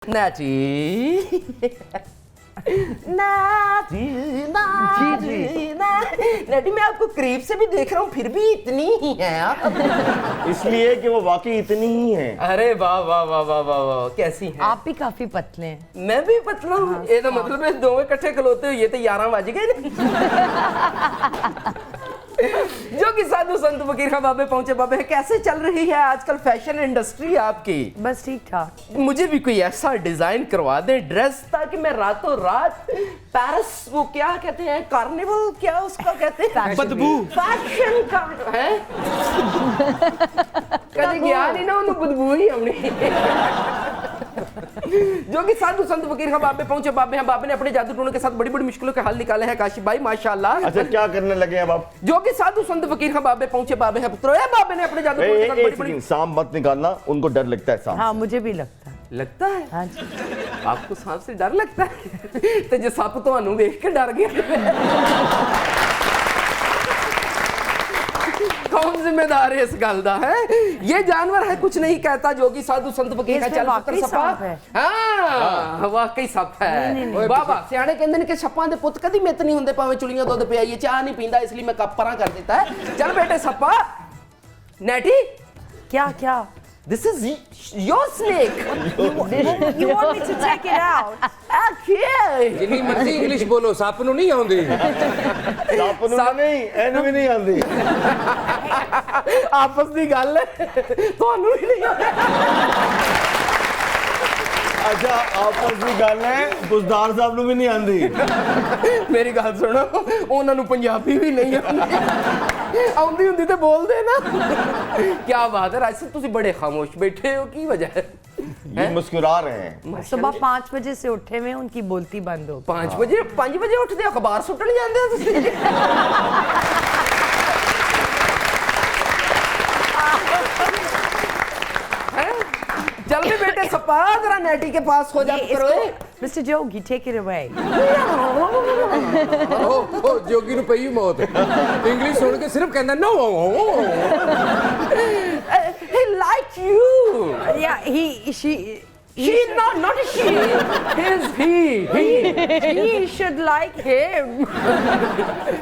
नाटी नाटी नाटी नाटी मैं आपको करीब से भी देख रहा हूँ फिर भी इतनी ही है आप। इसलिए कि वो वाकई इतनी ही है। अरे वाह वाह वाह वाह वाह वाह, कैसी हैं आप भी काफी पतले हैं। मैं भी पतला हूँ। ये तो मतलब है दोवें इकट्ठे खलोते हुए ये तो 11 बज गए। जो कि साधु संत फकीर खां बाबे पहुंचे बाबे हैं। कैसे चल रही है आजकल फैशन इंडस्ट्री आपकी? बस ठीक ठाक। मुझे भी कोई ऐसा डिजाइन करवा दे ड्रेस ताकि मैं रातों रात पेरिस, वो क्या कहते हैं, कार्निवल, क्या उसका कहते हैं, बदबू, फैशन का है। कभी गया नहीं ना उन्हें बदबू ही हमने। जो कि साधु संत फकीर खां बाबे पहुंचे बाबे हैं। बाबे ने अपने जादू टोने के साथ बड़ी बड़ी मुश्किलों के हल निकाले हैं काशिफ भाई माशाल्लाह। अच्छा क्या करने लगे अब आप? जो कि साधु संत फकीर खां बाबे पहुंचे बाबे हैं पुत्रों। बाबे ने अपने जादू टोने के साथ बड़ी बड़ी सांप मत निकालना, उनको डर लगता है सांप। हाँ मुझे भी लगता है। लगता है हाँ जी। आपको सांप से डर लगता है? तो जो सांप ਤੁਹਾਨੂੰ देख के डर गया। कौन जिम्मेदार है इस गल दा है? ये जानवर है कुछ नहीं कहता जोगी साधु संत फकीर का चल पुत्र सपा। हां वाकई सप है। बाबा सियाने कहंदे ने कि सप्पां दे पुੱਤ कदी मित नहीं हुंदे भाਵੇਂ चुलियां दुੱਧ पियाइए चाह नहीं पींदा इसलिए मैं कप परा कर देता है। चल बेटे सप्पा नेटी क्या क्या? This is your snake. You want me to take it out? Okay. जिन्नी मर्जी इंग्लिश बोलो सप ਨੂੰ ਨਹੀਂ ਆਉਂਦੀ। ਸੱਪ ਨੂੰ ਨਹੀਂ, ਇਹਨੂੰ ਵੀ ਨਹੀਂ ਆਉਂਦੀ। आपस ਦੀ ਗੱਲ ਹੈ ਤੁਹਾਨੂੰ ਹੀ ਨਹੀਂ ਆਉਂਦੀ। अच्छा आपस की गल है बुजदार साहब ਨੂੰ ਵੀ ਨਹੀਂ ਆਉਂਦੀ। ਮੇਰੀ ਗੱਲ ਸੁਣੋ ਉਹਨਾਂ ਨੂੰ ਪੰਜਾਬੀ ਵੀ ਨਹੀਂ ਆਉਂਦੀ। ਆਉਂਦੀ ਹੁੰਦੀ ਤੇ ਬੋਲਦੇ ਨਾ। ਕੀ ਬਾਤ ਹੈ ਰਾਜ ਤੁਸੀਂ ਬੜੇ ਖਾਮੋਸ਼ बैठे हो की वजह है? ये मुस्कुरा रहे हैं। सुबह 5 बजे से उठे हुए उनकी बोलती बंद हो। 5 बजे उठते अखबार सुटन जाते हो ਤੁਸੀਂ? चल भी बेटे सपा जरा नेटी के पास हो जा करो। Mr. Jogi, take it away. ਉਹ ਜੋਗੀ ਨੂੰ ਪਈ ਮੌਤ। ਇੰਗਲਿਸ਼ ਸੁਣ ਕੇ ਸਿਰਫ ਕਹਿੰਦਾ ਨੋ। He liked you. Yeah, she not she. He should like him.